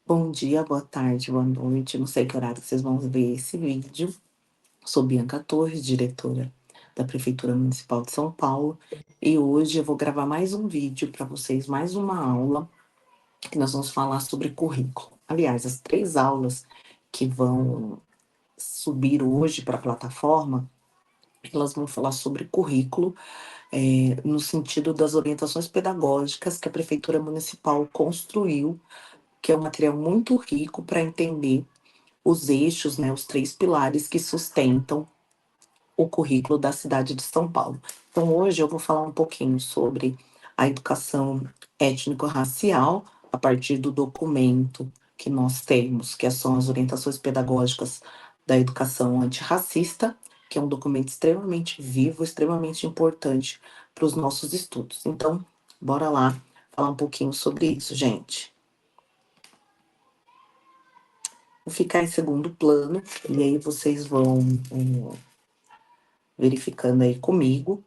Bom dia, boa tarde, boa noite. Não sei que horário que vocês vão ver esse vídeo. Sou Bianca Torres, diretora da Prefeitura Municipal de São Paulo, e hoje eu vou gravar mais um vídeo para vocês, mais uma aula que nós vamos falar sobre currículo. Aliás, as 3 aulas que vão subir hoje para a plataforma, elas vão falar sobre currículo, no sentido das orientações pedagógicas que a Prefeitura Municipal construiu, que é um material muito rico para entender os eixos, né, os 3 pilares que sustentam o currículo da cidade de São Paulo. Então, hoje eu vou falar um pouquinho sobre a educação étnico-racial, a partir do documento que nós temos, que são as orientações pedagógicas da educação antirracista, que é um documento extremamente vivo, extremamente importante para os nossos estudos. Então, bora lá falar um pouquinho sobre isso, gente. Vou ficar em segundo plano, e aí vocês vão verificando aí comigo,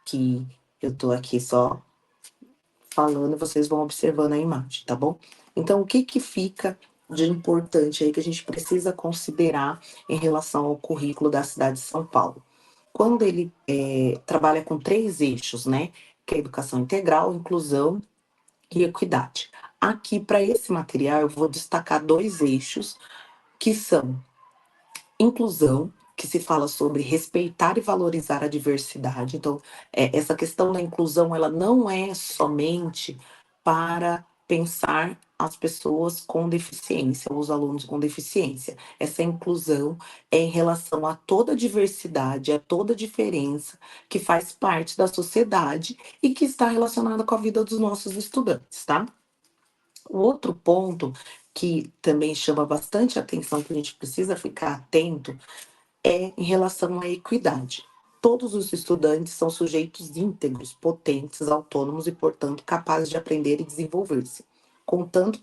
que eu tô aqui só falando, vocês vão observando a imagem, tá bom? Então, o que que fica de importante aí que a gente precisa considerar em relação ao currículo da cidade de São Paulo? Quando ele trabalha com 3 eixos, né? Que é educação integral, inclusão e equidade. Aqui, para esse material, eu vou destacar 2 eixos, que são inclusão, que se fala sobre respeitar e valorizar a diversidade. Então, essa questão da inclusão, ela não é somente para pensar as pessoas com deficiência, os alunos com deficiência. Essa inclusão é em relação a toda a diversidade, a toda a diferença que faz parte da sociedade e que está relacionada com a vida dos nossos estudantes, tá? O outro ponto que também chama bastante atenção, que a gente precisa ficar atento, é em relação à equidade. Todos os estudantes são sujeitos íntegros, potentes, autônomos e, portanto, capazes de aprender e desenvolver-se, contanto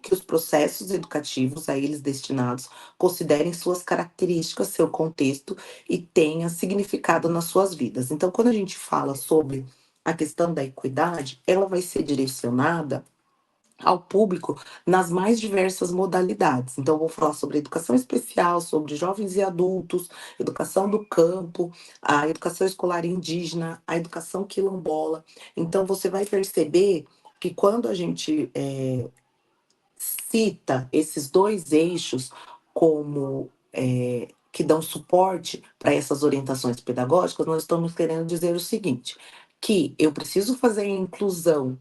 que os processos educativos a eles destinados considerem suas características, seu contexto e tenha significado nas suas vidas. Então, quando a gente fala sobre a questão da equidade, ela vai ser direcionada ao público nas mais diversas modalidades. Então, vou falar sobre educação especial, sobre jovens e adultos, educação do campo, a educação escolar indígena, a educação quilombola. Então, você vai perceber que quando a gente cita esses 2 eixos como que dão suporte para essas orientações pedagógicas, nós estamos querendo dizer o seguinte: que eu preciso fazer a inclusão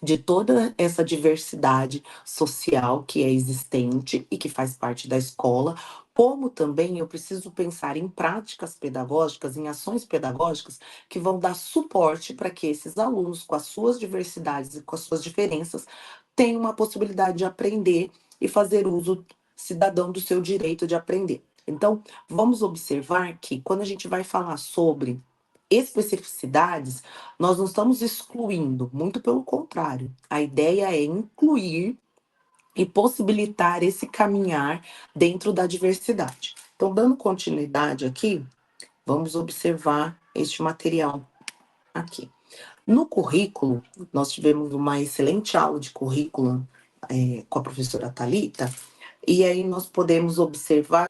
de toda essa diversidade social que é existente e que faz parte da escola, como também eu preciso pensar em práticas pedagógicas, em ações pedagógicas que vão dar suporte para que esses alunos, com as suas diversidades e com as suas diferenças, tenham uma possibilidade de aprender e fazer uso cidadão do seu direito de aprender. Então, vamos observar que quando a gente vai falar sobre especificidades, nós não estamos excluindo, muito pelo contrário. A ideia é incluir e possibilitar esse caminhar dentro da diversidade. Então, dando continuidade aqui, vamos observar este material aqui. No currículo, nós tivemos uma excelente aula de currículo com a professora Thalita, e aí nós podemos observar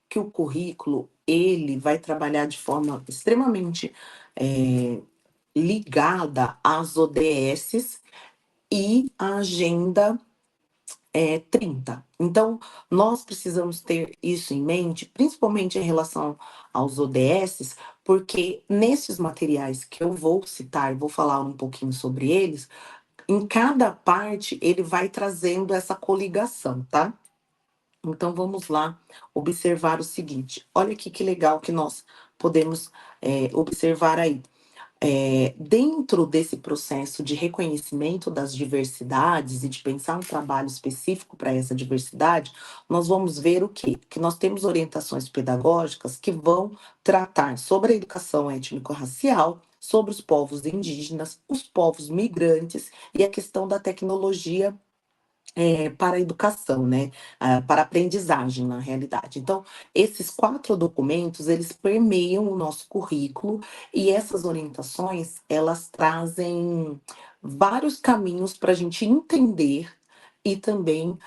que o currículo ele vai trabalhar de forma extremamente eh, ligada às ODSs e à Agenda 30. Então, nós precisamos ter isso em mente, principalmente em relação aos ODSs, porque nesses materiais que eu vou citar, vou falar um pouquinho sobre eles, em cada parte ele vai trazendo essa coligação, tá? Então vamos lá observar o seguinte. Olha aqui que legal que nós podemos observar aí. Dentro desse processo de reconhecimento das diversidades e de pensar um trabalho específico para essa diversidade, nós vamos ver o quê? Que nós temos orientações pedagógicas que vão tratar sobre a educação étnico-racial, sobre os povos indígenas, os povos migrantes e a questão da tecnologia para a educação, né, para a aprendizagem, na realidade. Então, esses 4 documentos, eles permeiam o nosso currículo e essas orientações, elas trazem vários caminhos para a gente entender e também,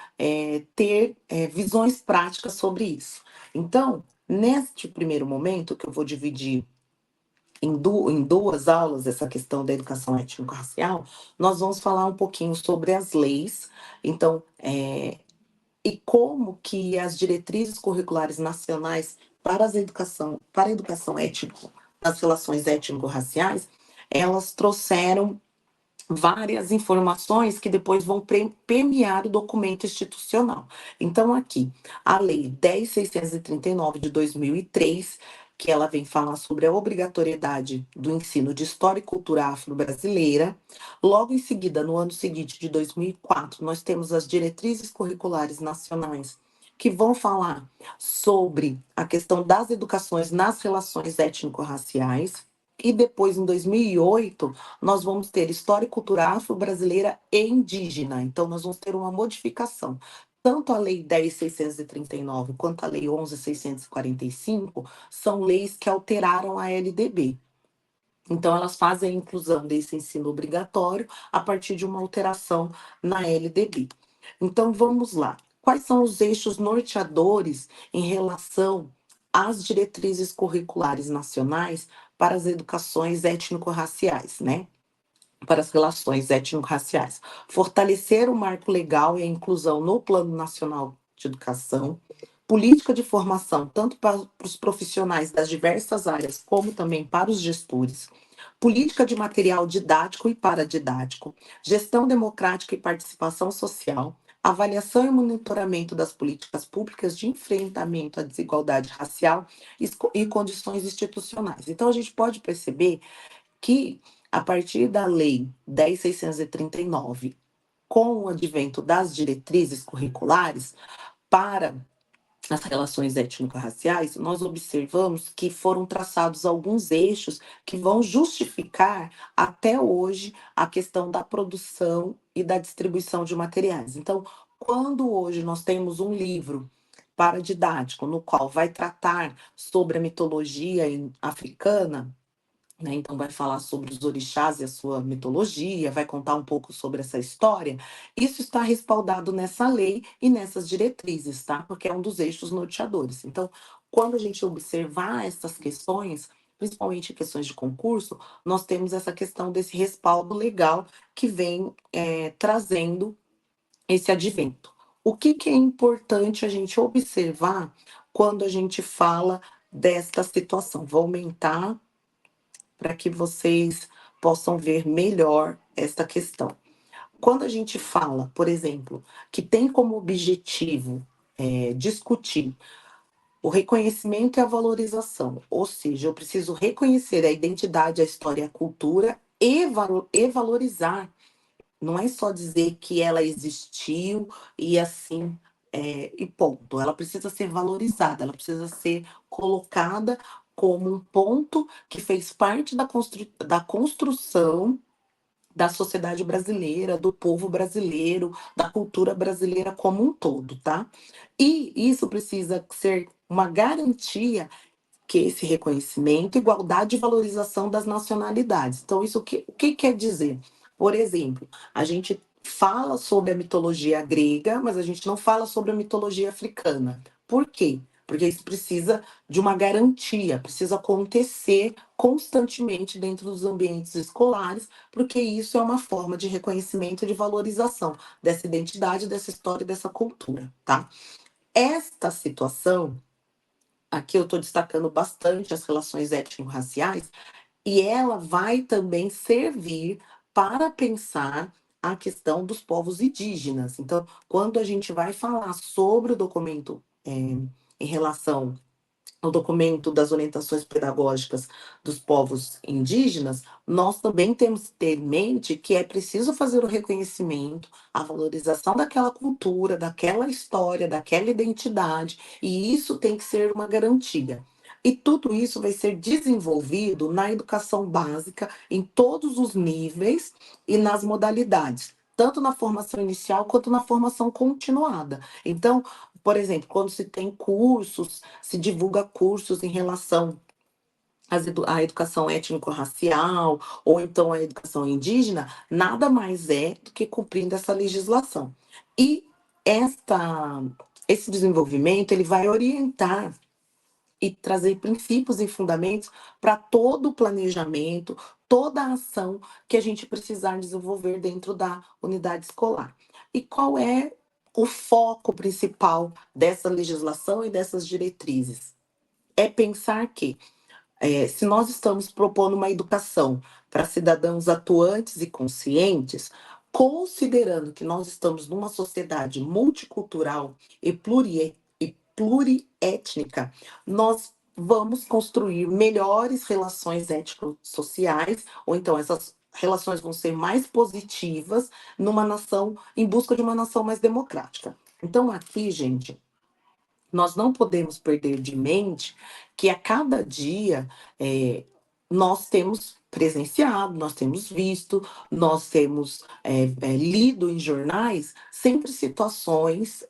ter, visões práticas sobre isso. Então, neste primeiro momento, que eu vou dividir em duas aulas essa questão da educação étnico-racial, nós vamos falar um pouquinho sobre as leis, então, e como que as diretrizes curriculares nacionais para a educação étnico, nas relações étnico-raciais, elas trouxeram várias informações que depois vão permear o documento institucional. Então, aqui, a Lei 10.639 de 2003, que ela vem falar sobre a obrigatoriedade do ensino de história e cultura afro-brasileira. Logo em seguida, no ano seguinte, de 2004, nós temos as diretrizes curriculares nacionais, que vão falar sobre a questão das educações nas relações étnico-raciais. E depois, em 2008, nós vamos ter história e cultura afro-brasileira e indígena. Então, nós vamos ter uma modificação. Tanto a Lei 10.639 quanto a Lei 11.645 são leis que alteraram a LDB. Então, elas fazem a inclusão desse ensino obrigatório a partir de uma alteração na LDB. Então, vamos lá. Quais são os eixos norteadores em relação às diretrizes curriculares nacionais para as educações étnico-raciais, né? Para as relações étnico-raciais? Fortalecer o marco legal e a inclusão no Plano Nacional de Educação, política de formação, tanto para os profissionais das diversas áreas, como também para os gestores, política de material didático e paradidático, gestão democrática e participação social, avaliação e monitoramento das políticas públicas de enfrentamento à desigualdade racial e condições institucionais. Então, a gente pode perceber que, a partir da Lei 10.639, com o advento das diretrizes curriculares para as relações étnico-raciais, nós observamos que foram traçados alguns eixos que vão justificar até hoje a questão da produção e da distribuição de materiais. Então, quando hoje nós temos um livro paradidático no qual vai tratar sobre a mitologia africana, né? Então, vai falar sobre os orixás e a sua mitologia, vai contar um pouco sobre essa história. Isso está respaldado nessa lei e nessas diretrizes, tá? Porque é um dos eixos norteadores. Então, quando a gente observar essas questões, principalmente questões de concurso, nós temos essa questão desse respaldo legal que vem trazendo esse advento. O que, que é importante a gente observar quando a gente fala desta situação? Vou aumentar para que vocês possam ver melhor esta questão. Quando a gente fala, por exemplo, que tem como objetivo discutir o reconhecimento e a valorização, ou seja, eu preciso reconhecer a identidade, a história, a cultura e valorizar. Não é só dizer que ela existiu e assim, e ponto. Ela precisa ser valorizada, ela precisa ser colocada como um ponto que fez parte da construção da sociedade brasileira, do povo brasileiro, da cultura brasileira como um todo, tá? E isso precisa ser uma garantia que esse reconhecimento, igualdade e valorização das nacionalidades. Então, isso o que quer dizer? Por exemplo, a gente fala sobre a mitologia grega, mas a gente não fala sobre a mitologia africana. Por quê? Porque isso precisa de uma garantia, precisa acontecer constantemente dentro dos ambientes escolares, porque isso é uma forma de reconhecimento e de valorização dessa identidade, dessa história e dessa cultura, tá? Esta situação, aqui eu estou destacando bastante as relações étnico-raciais, e ela vai também servir para pensar a questão dos povos indígenas. Então, quando a gente vai falar sobre o documento em relação o documento das orientações pedagógicas dos povos indígenas, nós também temos que ter em mente que é preciso fazer o reconhecimento, a valorização daquela cultura, daquela história, daquela identidade, e isso tem que ser uma garantia. E tudo isso vai ser desenvolvido na educação básica, em todos os níveis e nas modalidades. tanto na formação inicial quanto na formação continuada. Então, por exemplo, quando se tem cursos, se divulga cursos em relação à educação étnico-racial, ou então à educação indígena, nada mais é do que cumprindo essa legislação. E esta, esse desenvolvimento ele vai orientar e trazer princípios e fundamentos para todo o planejamento, toda a ação que a gente precisar desenvolver dentro da unidade escolar. E qual é o foco principal dessa legislação e dessas diretrizes? É pensar que se nós estamos propondo uma educação para cidadãos atuantes e conscientes, considerando que nós estamos numa sociedade multicultural e pluriétnica, nós vamos construir melhores relações étnico-sociais, ou então essas relações vão ser mais positivas numa nação, em busca de uma nação mais democrática. Então, aqui, gente, nós não podemos perder de mente que a cada dia nós temos presenciado, nós temos visto, nós temos lido em jornais sempre situações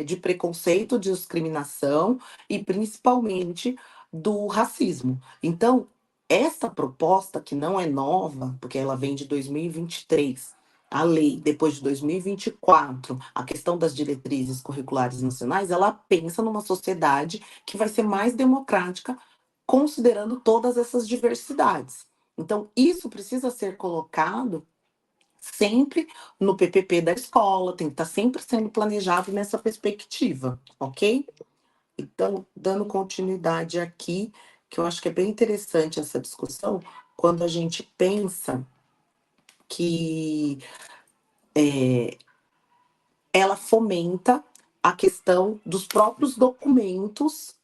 de preconceito, de discriminação e principalmente do racismo. Então, essa proposta, que não é nova, porque ela vem de 2023, a lei, depois de 2024, a questão das diretrizes curriculares nacionais, ela pensa numa sociedade que vai ser mais democrática, considerando todas essas diversidades. Então, isso precisa ser colocado sempre no PPP da escola, tem que estar sempre sendo planejado nessa perspectiva, ok? Então, dando continuidade aqui, que eu acho que é bem interessante essa discussão, quando a gente pensa que ela fomenta a questão dos próprios documentos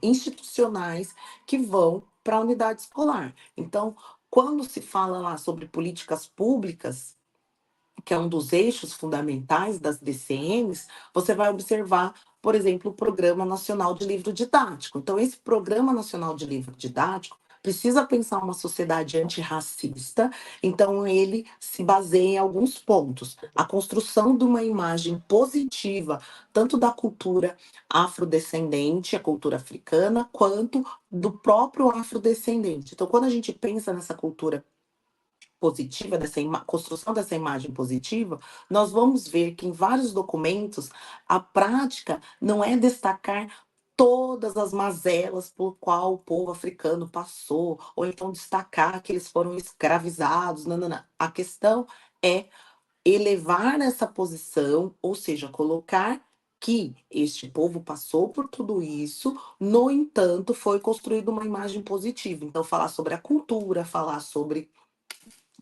institucionais que vão para a unidade escolar. Então, quando se fala lá sobre políticas públicas, que é um dos eixos fundamentais das DCMs, você vai observar, por exemplo, o Programa Nacional de Livro Didático. Então, esse Programa Nacional de Livro Didático precisa pensar uma sociedade antirracista, então ele se baseia em alguns pontos. A construção de uma imagem positiva, tanto da cultura afrodescendente, a cultura africana, quanto do próprio afrodescendente. Então, quando a gente pensa nessa cultura positiva, construção dessa imagem positiva, nós vamos ver que em vários documentos a prática não é destacar todas as mazelas por qual o povo africano passou, ou então destacar que eles foram escravizados. Não, não, não. A questão é elevar essa posição, ou seja, colocar que este povo passou por tudo isso, no entanto, foi construída uma imagem positiva. Então, falar sobre a cultura, falar sobre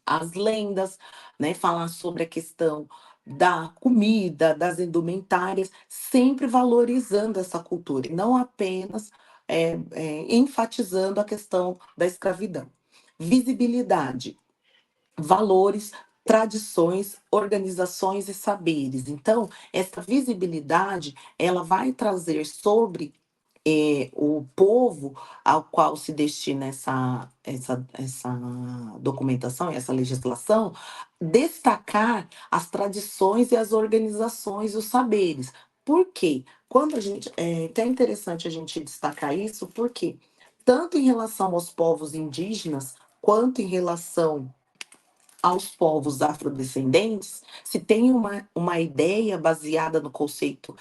as lendas, né? Falar sobre a questão da comida, das indumentárias, sempre valorizando essa cultura, e não apenas enfatizando a questão da escravidão. Visibilidade, valores, tradições, organizações e saberes. Então, essa visibilidade, ela vai trazer sobre o povo ao qual se destina essa documentação, essa legislação, destacar as tradições e as organizações, os saberes. Por quê? Quando a gente, é até interessante a gente destacar isso, porque tanto em relação aos povos indígenas, quanto em relação aos povos afrodescendentes, se tem uma ideia baseada no conceito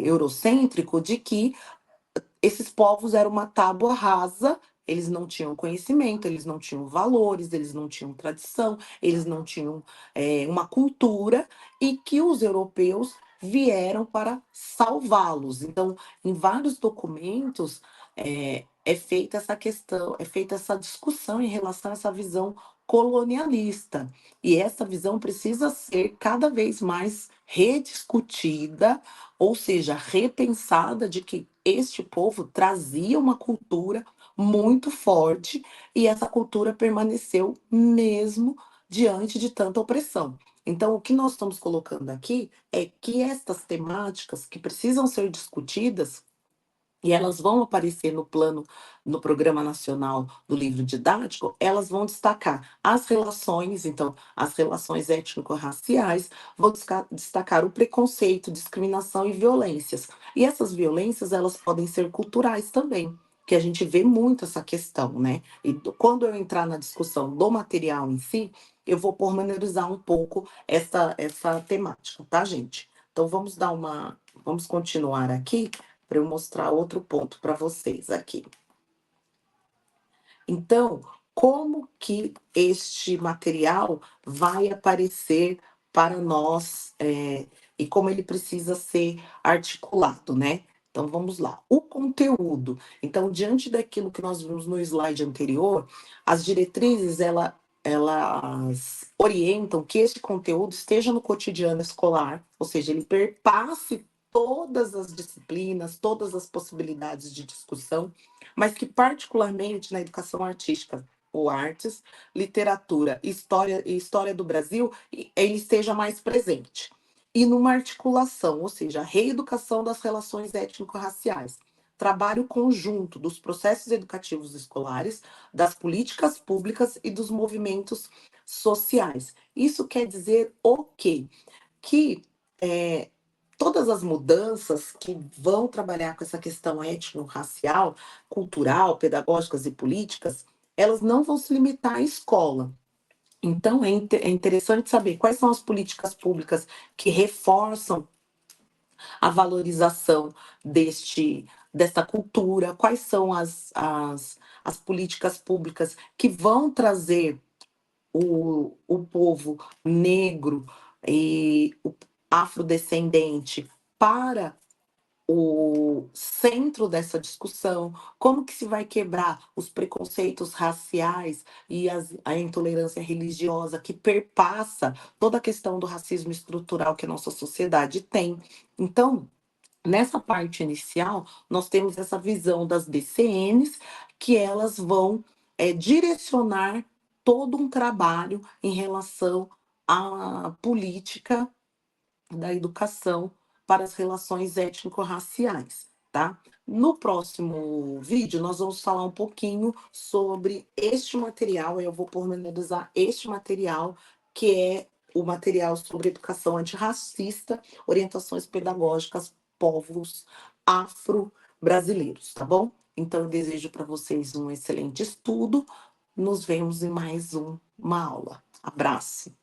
eurocêntrico de que esses povos eram uma tábua rasa, eles não tinham conhecimento, eles não tinham valores, eles não tinham tradição, eles não tinham uma cultura, e que os europeus vieram para salvá-los. Então, em vários documentos é feita essa questão, é feita essa discussão em relação a essa visão colonialista. E essa visão precisa ser cada vez mais rediscutida, ou seja, repensada, de que este povo trazia uma cultura muito forte e essa cultura permaneceu mesmo diante de tanta opressão. Então, o que nós estamos colocando aqui é que estas temáticas que precisam ser discutidas e elas vão aparecer no Programa Nacional do Livro Didático, elas vão destacar as relações, então, as relações étnico-raciais, vão destacar o preconceito, discriminação e violências. E essas violências, elas podem ser culturais também, que a gente vê muito essa questão, né? E quando eu entrar na discussão do material em si, eu vou pormenorizar um pouco essa temática, tá, gente? Então, vamos continuar aqui para eu mostrar outro ponto para vocês aqui. Então, como que este material vai aparecer para nós, e como ele precisa ser articulado, né? Então, vamos lá. O conteúdo. Então, diante daquilo que nós vimos no slide anterior, as diretrizes, elas orientam que esse conteúdo esteja no cotidiano escolar, ou seja, ele perpasse todas as disciplinas, todas as possibilidades de discussão, mas que particularmente na educação artística ou artes, literatura, história e história do Brasil, ele esteja mais presente. E numa articulação, ou seja, a reeducação das relações étnico-raciais, trabalho conjunto dos processos educativos escolares, das políticas públicas e dos movimentos sociais. Isso quer dizer o quê? Que é, todas as mudanças que vão trabalhar com essa questão étnico-racial, cultural, pedagógicas e políticas, elas não vão se limitar à escola. Então, é interessante saber quais são as políticas públicas que reforçam a valorização desta cultura, quais são as políticas públicas que vão trazer o povo negro e o afrodescendente para o centro dessa discussão, como que se vai quebrar os preconceitos raciais e a intolerância religiosa que perpassa toda a questão do racismo estrutural que a nossa sociedade tem. Então, nessa parte inicial, nós temos essa visão das BCNs, que elas vão direcionar todo um trabalho em relação à política da educação para as relações étnico-raciais, tá? No próximo vídeo, nós vamos falar um pouquinho sobre este material, eu vou pormenorizar este material, que é o material sobre educação antirracista, orientações pedagógicas, povos afro-brasileiros, tá bom? Então, eu desejo para vocês um excelente estudo. Nos vemos em mais uma aula. Abraço!